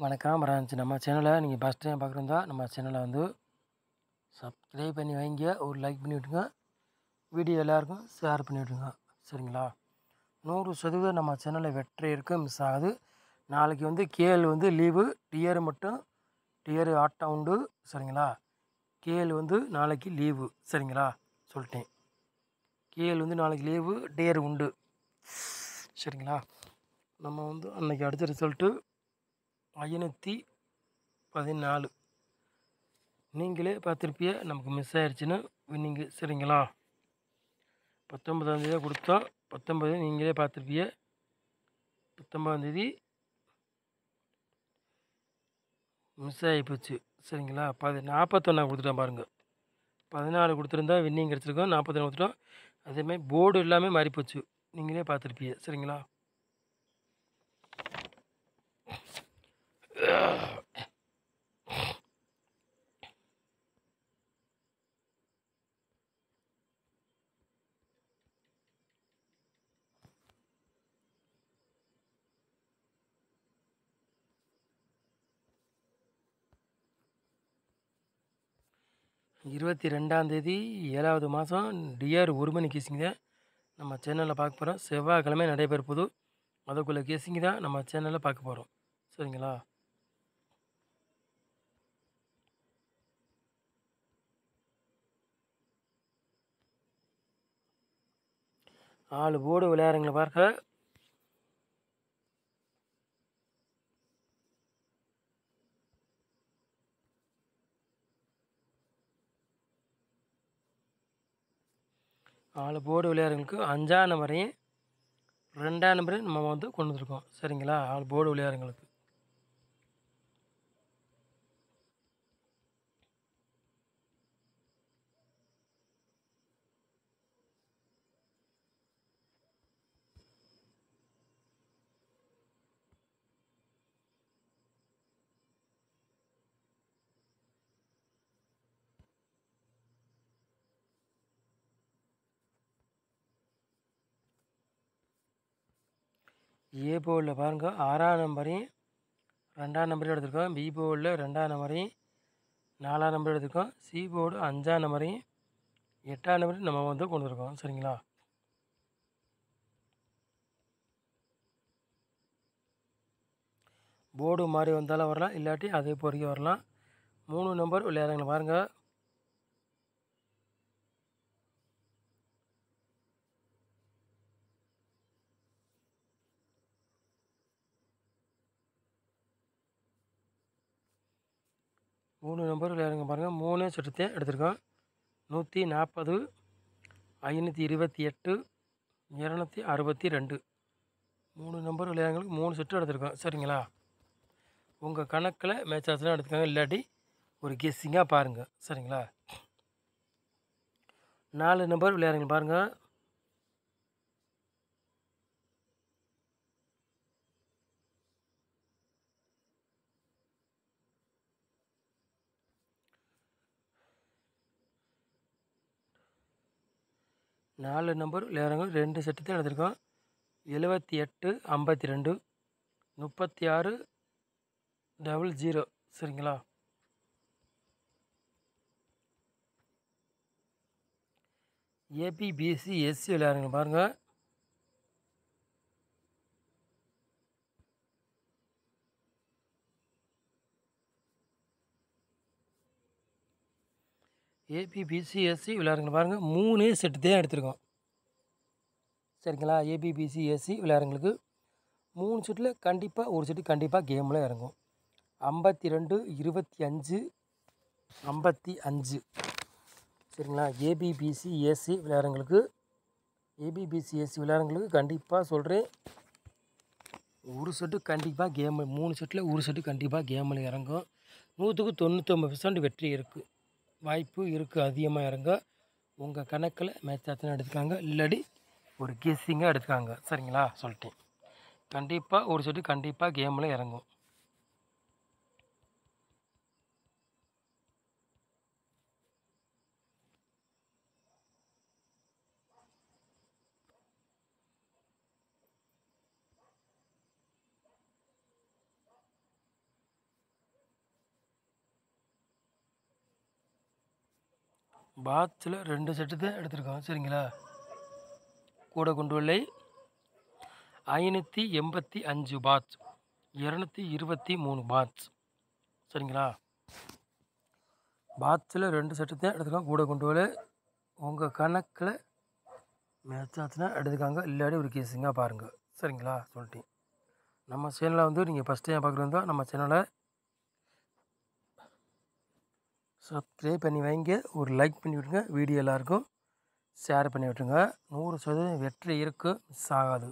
வணக்கம் பிரான்ச். நம்ம சேனலை நீங்கள் ஃபஸ்ட் டைம் பார்க்குறதா நம்ம சேனலை வந்து சப்ஸ்கிரைப் பண்ணி வைங்க, ஒரு லைக் பண்ணி விட்டுங்க, வீடியோ எல்லாருக்கும் ஷேர் பண்ணி விட்டுங்க. சரிங்களா? 100% நம்ம சேனலில் வெற்றி இருக்க மிஸ் ஆகுது. நாளைக்கு வந்து கேஎல் வந்து லீவு, டிஆர் மட்டும் டிஆர் ஆட்டம் உண்டு. சரிங்களா? கேஎல் வந்து நாளைக்கு லீவு. சரிங்களா? சொல்லிட்டேன். கேஎல் வந்து நாளைக்கு லீவு, டிஆர் உண்டு. சரிங்களா? நம்ம வந்து அன்றைக்கி அடித்த ரிசல்ட்டு 514. நீங்களே பார்த்துருப்பிய நமக்கு மிஸ் ஆயிடுச்சுன்னு வின்னிங்கு. சரிங்களா? 19ஆந்தேதி கொடுத்தோம். 19 நீங்களே பார்த்துருப்பிய. 19ஆந்தேதி மிஸ் ஆகி போச்சு. சரிங்களா? 41 கொடுத்துட்டோம் பாருங்கள். 14 கொடுத்துருந்தா வின்னிங் கிடச்சிருக்கோம். 41 கொடுத்துட்டோம். அதேமாதிரி போர்டு எல்லாமே மாறிப்போச்சு. நீங்களே பார்த்துருப்பிய. சரிங்களா? இருபத்தி 2ஆந்தேதி 7வது மாதம் டிஆர் 1 மணி கேசிங் தான் நம்ம சேனலில் பார்க்க போகிறோம். செவ்வாய்க்கிழமை நடைபெற போது அதுக்குள்ளே கேசிங் தான் நம்ம சேனலில் பார்க்க போகிறோம். சரிங்களா? ஆள் போர்டு விளையாடுறீங்களா பாருங்க. போர்டு விளையாடுறவங்களுக்கு 5ஆம் நம்பரையும் 2ஆம் நம்பரையும் நம்ம வந்து கொண்டு வந்துருக்கோம். சரிங்களா? போர்டு விளையாடுறவங்களுக்கு ஏ போர்டில் பாருங்கள் 6ஆம் நம்பரையும் 2ஆம் நம்பரையும் எடுத்திருக்கோம். பி போர்டில் 2ஆம் நம்பரையும் 4ஆம் நம்பரையும் எடுத்திருக்கோம். சி போர்டு 5ஆம் நம்பரையும் 8ஆம் நம்பரையும் நம்ம வந்து கொண்டு வந்துருக்கோம். சரிங்களா? போர்டு மாதிரி வந்தாலும் வரலாம், இல்லாட்டி அதே பொறுக்கி வரலாம். 3 நம்பர் விளையாடுறவங்களை பாருங்கள். மூணு நம்பர் விளையாடுங்க பாருங்கள். 3 செட்டுத்தையும் எடுத்திருக்கோம். 140, 528, 262. 3 நம்பர் விளையாடுங்களுக்கு 3 செட்டு எடுத்திருக்கோம். சரிங்களா? உங்கள் கணக்கில் மேட்ச் ஆச்சுன்னா எடுத்துக்காங்க, இல்லாட்டி ஒரு கெஸ்ஸிங்காக பாருங்கள். சரிங்களா? 4 நம்பர் விளையாடுங்க பாருங்கள். நாலு நம்பர் விளையாடுறவங்க 2 செட்டு தான் எடுத்திருக்கோம். 78, 52, 36, 00. சரிங்களா? ஏபி, பிசி, எஸ்சி விளையாடுங்க பாருங்கள். ஏபி, பிசி, எஸ்சி விளையாடுங்க பாருங்கள். 3 செட்டு தான் எடுத்திருக்கோம். சரிங்களா? ஏபி, பிசி, எஸ்சி விளையாடுறவங்களுக்கு 3 செட்டில் கண்டிப்பாக ஒரு செட்டு கண்டிப்பாக கேமில் இறங்கும். 52, 25, 55. சரிங்களா? ஏபிபிசி ஏசி விளையாடுறவங்களுக்கு கண்டிப்பாக சொல்கிறேன், ஒரு செட்டு கண்டிப்பாக கேமு, 3 செட்டில் ஒரு செட்டு கண்டிப்பாக கேமில் இறங்கும். 100க்கு 99% வெற்றி இருக்குது, வாய்ப்பு இருக்குது அதிகமாக இறங்க. உங்கள் கணக்கில் மேட்ச் ஆச்சுன்னா எடுத்துக்காங்க, இல்லாடி ஒரு கெஸ்ஸிங்காக எடுத்துக்காங்க. சரிங்களா? சொல்லிட்டேன். கண்டிப்பாக ஒரு செட்டு கண்டிப்பாக கேமில் இறங்கும். பாட்ஸில் 2 செட்டு தான் எடுத்திருக்கோம். சரிங்களா? கூட கொண்டு வரலை 585 பாட்ஸ், 223 பாட்ஸ். சரிங்களா? பாட்ஸில் 2 செட்டு தான் எடுத்துருக்கோம். கூட கொண்டு வரலை. உங்கள் கணக்கில் மேட்ச் ஆச்சுன்னா எடுத்துக்காங்க, இல்லாட்டி ஒரு கேஸுங்க பாருங்கள். சரிங்களா? சொல்லிட்டேன். நம்ம சேனலை வந்து நீங்கள் ஃபஸ்ட் டைம் பார்க்குறதா நம்ம சேனலை சப்ஸ்கிரைப் பண்ணி வைங்க, ஒரு லைக் பண்ணி விட்டுருங்க, வீடியோ எல்லாருக்கும் ஷேர் பண்ணி விட்டுருங்க. 100% வெற்றி இருக்குது, மிஸ் ஆகாது.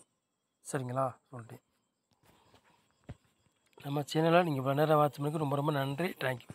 சரிங்களா? சொல்லிட்டேன். நம்ம சேனலை நீங்கள் இவ்வளோ நேரம் வாட்ச் பண்ணிக்கு ரொம்ப ரொம்ப நன்றி. தேங்க்யூ.